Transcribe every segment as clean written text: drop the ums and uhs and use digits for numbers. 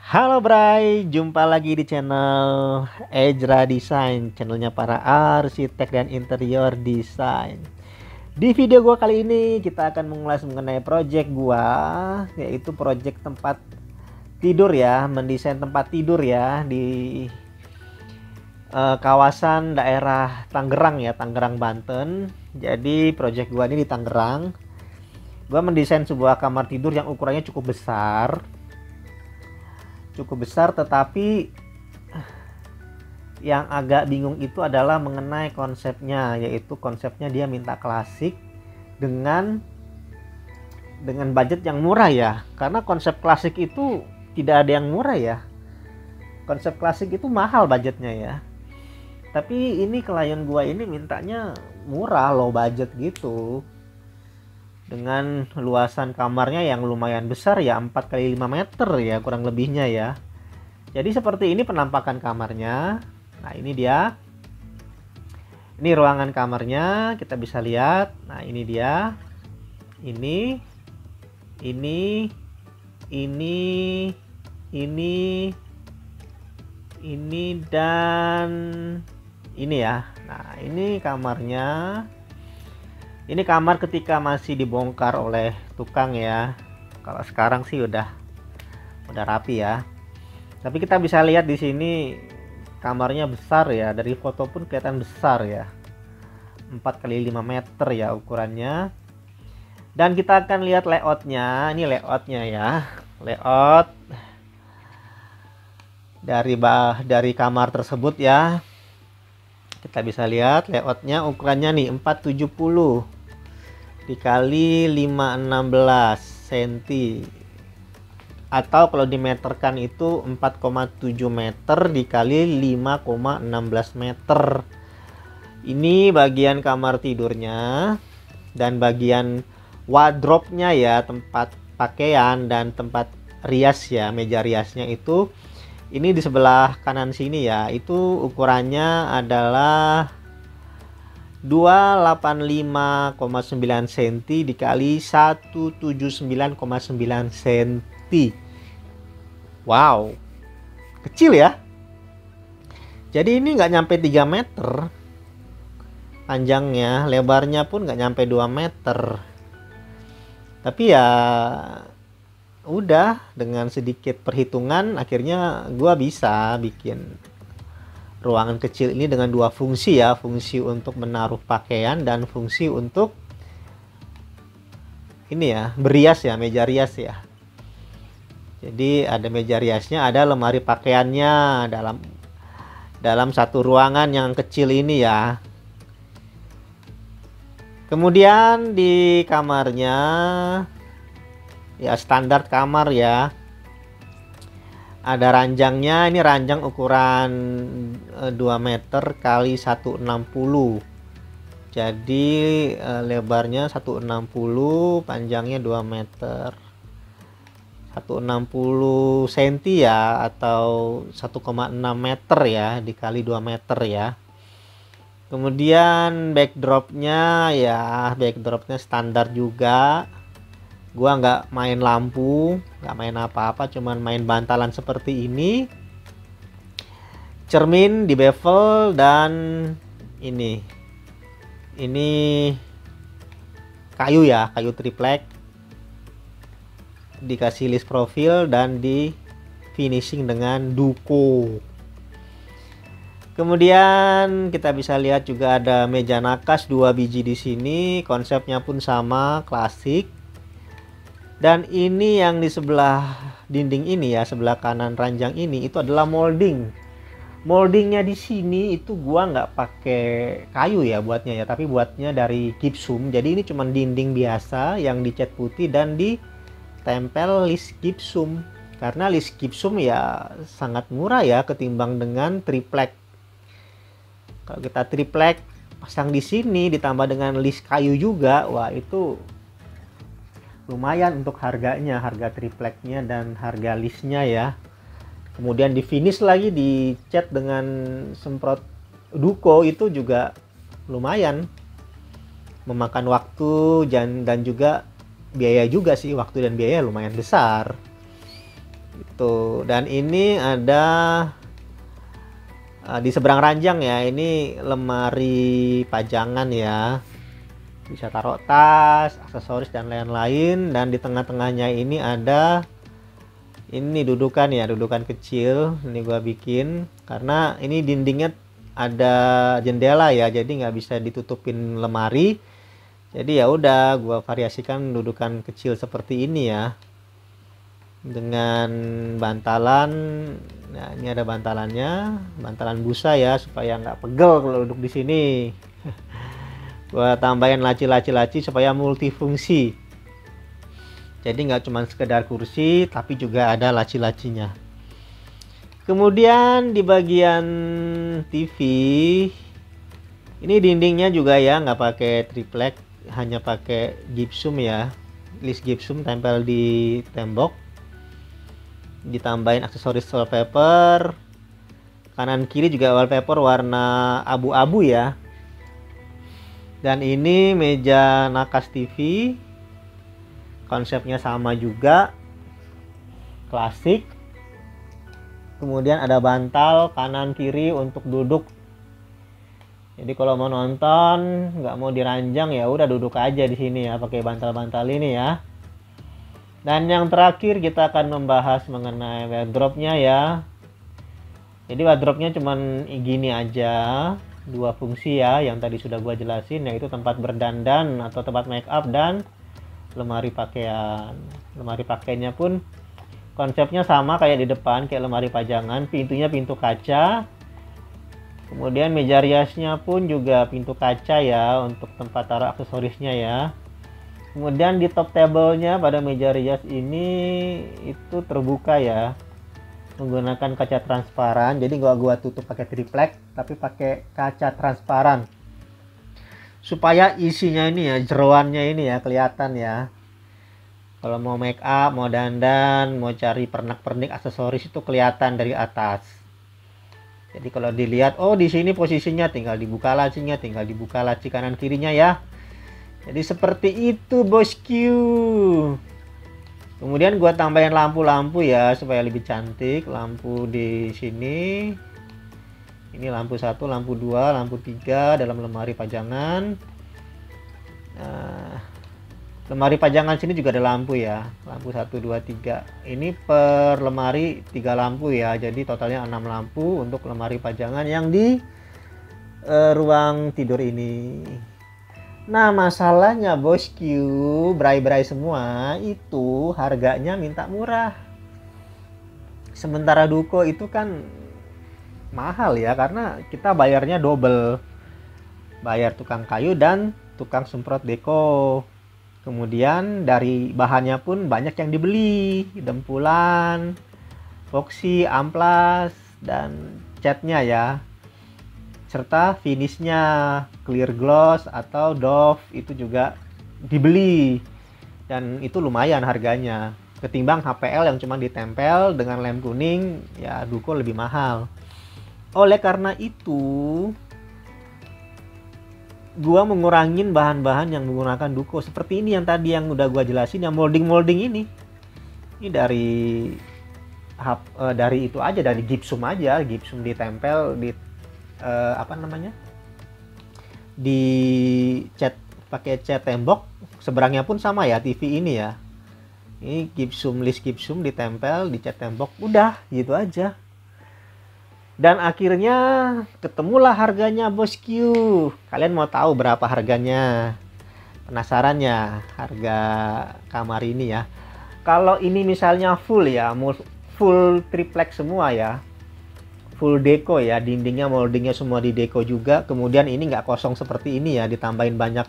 Halo Bray, jumpa lagi di channel Ejra Design, channelnya para arsitek dan interior design. Di video gua kali ini kita akan mengulas mengenai project gua, yaitu project tempat tidur ya, mendesain tempat tidur ya di kawasan daerah Tangerang ya, Tangerang Banten. Jadi project gua ini di Tangerang. Gua mendesain sebuah kamar tidur yang ukurannya cukup besar, tetapi yang agak bingung itu adalah mengenai konsepnya, yaitu konsepnya dia minta klasik dengan budget yang murah ya, karena konsep klasik itu tidak ada yang murah ya, konsep klasik itu mahal budgetnya ya. Tapi ini klien gua ini mintanya murah, low budget gitu, dengan luasan kamarnya yang lumayan besar ya, 4 kali 5 meter ya kurang lebihnya ya. Jadi seperti ini penampakan kamarnya. Nah ini dia, ini ruangan kamarnya, kita bisa lihat. Nah ini dia, ini dan ini ya. Nah ini kamarnya. Ini kamar ketika masih dibongkar oleh tukang ya. Kalau sekarang sih udah rapi ya. Tapi kita bisa lihat di sini kamarnya besar ya. Dari foto pun kelihatan besar ya. 4 kali 5 meter ya ukurannya. Dan kita akan lihat layoutnya. Ini layoutnya ya. Layout dari kamar tersebut ya. Kita bisa lihat layoutnya, ukurannya nih 470 dikali 516 cm, atau kalau dimeterkan itu 4,7 meter dikali 5,16 meter. Ini bagian kamar tidurnya, dan bagian wardrobe-nya ya, tempat pakaian dan tempat rias ya, meja riasnya itu ini di sebelah kanan sini ya. Itu ukurannya adalah 285,9 cm dikali 179,9 cm. Wow, kecil ya. Jadi ini nggak nyampe 3 meter panjangnya, lebarnya pun nggak nyampe 2 meter. Tapi ya udah, dengan sedikit perhitungan akhirnya gua bisa bikin ruangan kecil ini dengan dua fungsi ya, fungsi untuk menaruh pakaian dan fungsi untuk ini ya, berias ya, meja rias ya. Jadi ada meja riasnya, ada lemari pakaiannya dalam satu ruangan yang kecil ini ya. Kemudian di kamarnya ya, standar kamar ya, ada ranjangnya. Ini ranjang ukuran 2 meter kali 160. Jadi lebarnya 160, panjangnya 2 meter, 160 cm ya, atau 1,6 meter ya, dikali 2 meter ya. Kemudian backdropnya ya, backdropnya standar juga. Gua nggak main lampu, nggak main apa-apa, cuman main bantalan seperti ini, cermin di bevel, dan ini kayu ya, kayu triplek, dikasih list profil dan di finishing dengan duko. Kemudian kita bisa lihat juga ada meja nakas 2 biji di sini, konsepnya pun sama, klasik. Dan ini yang di sebelah dinding ini ya, sebelah kanan ranjang ini, itu adalah molding. Moldingnya di sini itu gua nggak pakai kayu ya buatnya ya, tapi buatnya dari gypsum. Jadi ini cuma dinding biasa yang dicat putih dan ditempel list gypsum. Karena list gypsum ya sangat murah ya ketimbang dengan triplek. Kalau kita triplek pasang di sini ditambah dengan list kayu juga, wah itu lumayan untuk harganya, harga tripleknya dan harga listnya ya. Kemudian di finish lagi, dicat dengan semprot duko, itu juga lumayan memakan waktu dan juga biaya juga sih, waktu dan biaya lumayan besar. Tuh, dan ini ada di seberang ranjang ya, ini lemari pajangan ya, bisa taruh tas, aksesoris dan lain-lain. Dan di tengah-tengahnya ini ada ini dudukan ya, dudukan kecil. Ini gua bikin karena ini dindingnya ada jendela ya, jadi nggak bisa ditutupin lemari. Jadi ya udah gua variasikan dudukan kecil seperti ini ya, dengan bantalan. Nah, ini ada bantalannya, bantalan busa ya, supaya nggak pegel kalau duduk di sini. Gua tambahin laci-laci supaya multifungsi. Jadi nggak cuma sekedar kursi, tapi juga ada laci-lacinya. Kemudian di bagian TV, ini dindingnya juga ya nggak pakai triplek, hanya pakai gypsum ya, list gypsum tempel di tembok. Ditambahin aksesoris wallpaper, kanan kiri juga wallpaper warna abu-abu ya. Dan ini meja nakas TV, konsepnya sama juga, klasik. Kemudian ada bantal kanan kiri untuk duduk. Jadi kalau mau nonton nggak mau diranjang ya udah duduk aja di sini ya, pakai bantal-bantal ini ya. Dan yang terakhir kita akan membahas mengenai wardrobe-nya ya. Jadi wardrobe-nya cuman gini aja, dua fungsi ya, yang tadi sudah gua jelasin, yaitu tempat berdandan atau tempat make up dan lemari pakaian. Lemari pakaiannya pun konsepnya sama kayak di depan, kayak lemari pajangan, pintunya pintu kaca. Kemudian meja riasnya pun juga pintu kaca ya, untuk tempat taruh aksesorisnya ya. Kemudian di top table-nya pada meja rias ini itu terbuka ya, menggunakan kaca transparan. Jadi gua tutup pakai triplek, tapi pakai kaca transparan supaya isinya ini ya, jeroannya ini ya kelihatan ya. Kalau mau make up, mau dandan, mau cari pernak-pernik aksesoris itu kelihatan dari atas. Jadi kalau dilihat, oh di sini posisinya, tinggal dibuka lacinya, tinggal dibuka laci kanan kirinya ya. Jadi seperti itu bosku. Kemudian gua tambahin lampu-lampu ya supaya lebih cantik. Lampu di sini. Ini lampu 1, lampu 2, lampu 3 dalam lemari pajangan. Nah, lemari pajangan sini juga ada lampu ya. Lampu 1, 2, 3. Ini per lemari 3 lampu ya. Jadi totalnya 6 lampu untuk lemari pajangan yang di ruang tidur ini. Nah, masalahnya bosku, bray-bray semua itu harganya minta murah. Sementara Duko itu kan mahal ya, karena kita bayarnya double. Bayar tukang kayu dan tukang semprot deko. Kemudian dari bahannya pun banyak yang dibeli, dempulan, epoxy, amplas, dan catnya ya. Serta finishnya clear gloss atau Dove itu juga dibeli, dan itu lumayan harganya ketimbang HPL yang cuma ditempel dengan lem kuning ya. Duko lebih mahal. Oleh karena itu gua mengurangin bahan-bahan yang menggunakan Duko seperti ini, yang tadi yang udah gua jelasin, yang molding ini dari itu aja, dari gypsum aja, gypsum ditempel di di cat, pakai cat tembok. Seberangnya pun sama ya, TV ini ya, ini gypsum, list gypsum ditempel di cat tembok, udah gitu aja. Dan akhirnya ketemulah harganya bosku. Kalian mau tahu berapa harganya? Penasaran ya harga kamar ini ya? Kalau ini misalnya full ya, full triplex semua ya, full deco ya, dindingnya moldingnya semua di deco juga. Kemudian ini nggak kosong seperti ini ya, ditambahin banyak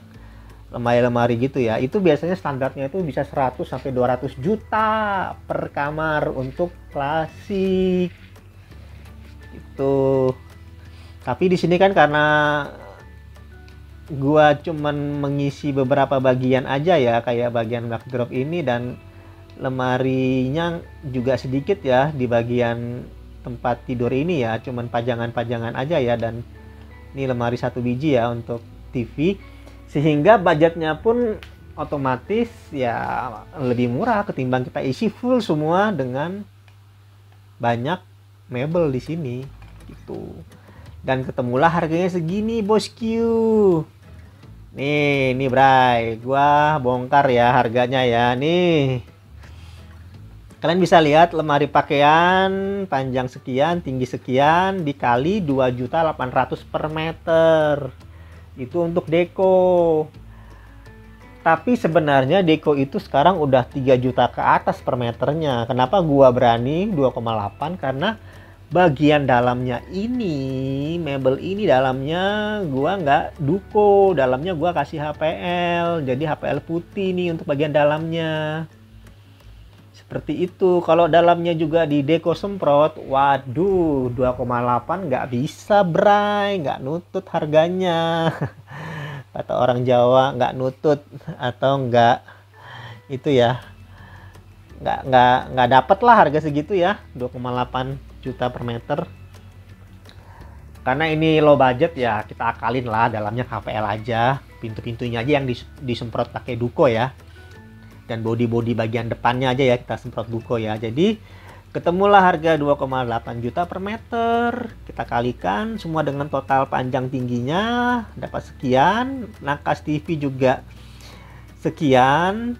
lemari-lemari gitu ya. Itu biasanya standarnya itu bisa 100 sampai 200 juta per kamar untuk klasik. Itu. Tapi di sini kan karena gua cuman mengisi beberapa bagian aja ya, kayak bagian backdrop ini, dan lemarinya juga sedikit ya di bagian tempat tidur ini ya, cuman pajangan-pajangan aja ya. Dan ini lemari 1 biji ya untuk TV, sehingga budgetnya pun otomatis ya lebih murah ketimbang kita isi full semua dengan banyak mebel di sini gitu. Dan ketemulah harganya segini bosku. Nih Bray, gua bongkar ya harganya ya. Nih. Kalian bisa lihat lemari pakaian panjang sekian, tinggi sekian dikali 2.800.000 per meter. Itu untuk deko. Tapi sebenarnya deko itu sekarang udah 3 juta ke atas per meternya. Kenapa gua berani 2,8? Karena bagian dalamnya ini, mebel ini dalamnya gua nggak duko, dalamnya gua kasih HPL. Jadi HPL putih nih untuk bagian dalamnya. Seperti itu. Kalau dalamnya juga di deko semprot, waduh 2,8 nggak bisa Bray, nggak nutut harganya. Kata orang Jawa nggak nutut atau nggak itu ya, nggak dapet lah harga segitu ya, 2,8 juta per meter. Karena ini low budget ya, kita akalin lah dalamnya KPL aja, pintu-pintunya aja yang disemprot pakai duko ya. Dan body bagian depannya aja ya kita semprot duko ya. Jadi ketemulah harga 2,8 juta per meter. Kita kalikan semua dengan total panjang tingginya dapat sekian. Nakas TV juga sekian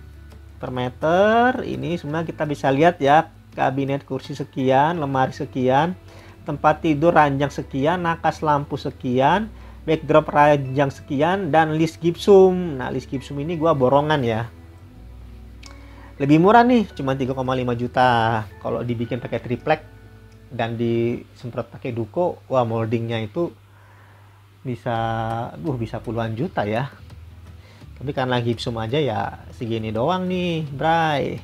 per meter. Ini semua kita bisa lihat ya, kabinet kursi sekian, lemari sekian, tempat tidur ranjang sekian, nakas lampu sekian, backdrop ranjang sekian, dan list gipsum. Nah list gipsum ini gua borongan ya, lebih murah nih, cuma 3,5 juta. Kalau dibikin pakai triplek dan disemprot pakai duko, wah moldingnya itu bisa puluhan juta ya. Tapi karena gipsum aja ya segini doang nih Bray.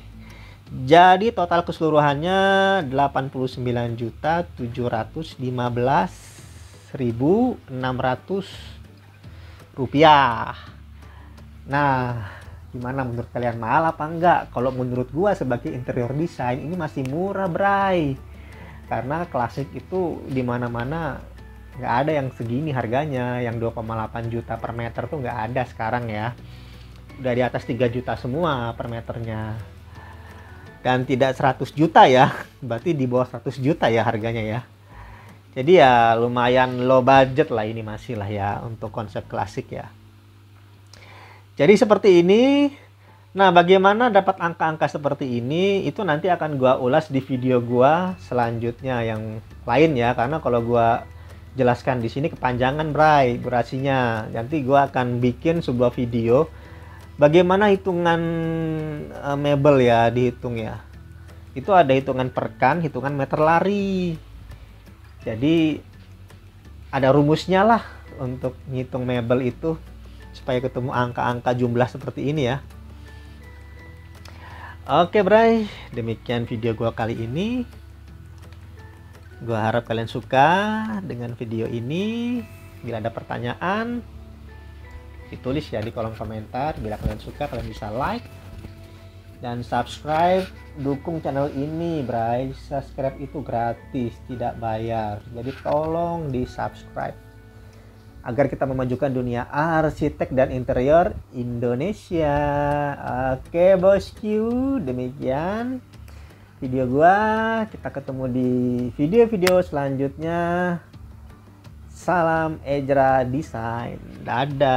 Jadi total keseluruhannya 89.715.600 rupiah. Nah, gimana menurut kalian, mahal apa enggak? Kalau menurut gua sebagai interior design ini masih murah Bray. Karena klasik itu dimana-mana nggak ada yang segini harganya. Yang 2,8 juta per meter tuh nggak ada sekarang ya. Udah di atas 3 juta semua per meternya. Dan tidak 100 juta ya. Berarti di bawah 100 juta ya harganya ya. Jadi ya lumayan low budget lah ini masih lah ya untuk konsep klasik ya. Jadi seperti ini. Nah, bagaimana dapat angka-angka seperti ini? Itu nanti akan gua ulas di video gua selanjutnya yang lain ya. Karena kalau gua jelaskan di sini kepanjangan Bray durasinya. Nanti gua akan bikin sebuah video bagaimana hitungan mebel ya dihitung ya. Itu ada hitungan perkan, hitungan meter lari. Jadi ada rumusnya lah untuk ngitung mebel itu, supaya ketemu angka-angka jumlah seperti ini ya. Oke Bray, demikian video gua kali ini. Gua harap kalian suka dengan video ini. Bila ada pertanyaan, ditulis ya di kolom komentar. Bila kalian suka, kalian bisa like dan subscribe. Dukung channel ini Bray. Subscribe itu gratis, tidak bayar. Jadi tolong di subscribe agar kita memajukan dunia arsitek dan interior Indonesia. Oke bosku, demikian video gua. Kita ketemu di video-video selanjutnya. Salam Ejra Design. Dadah.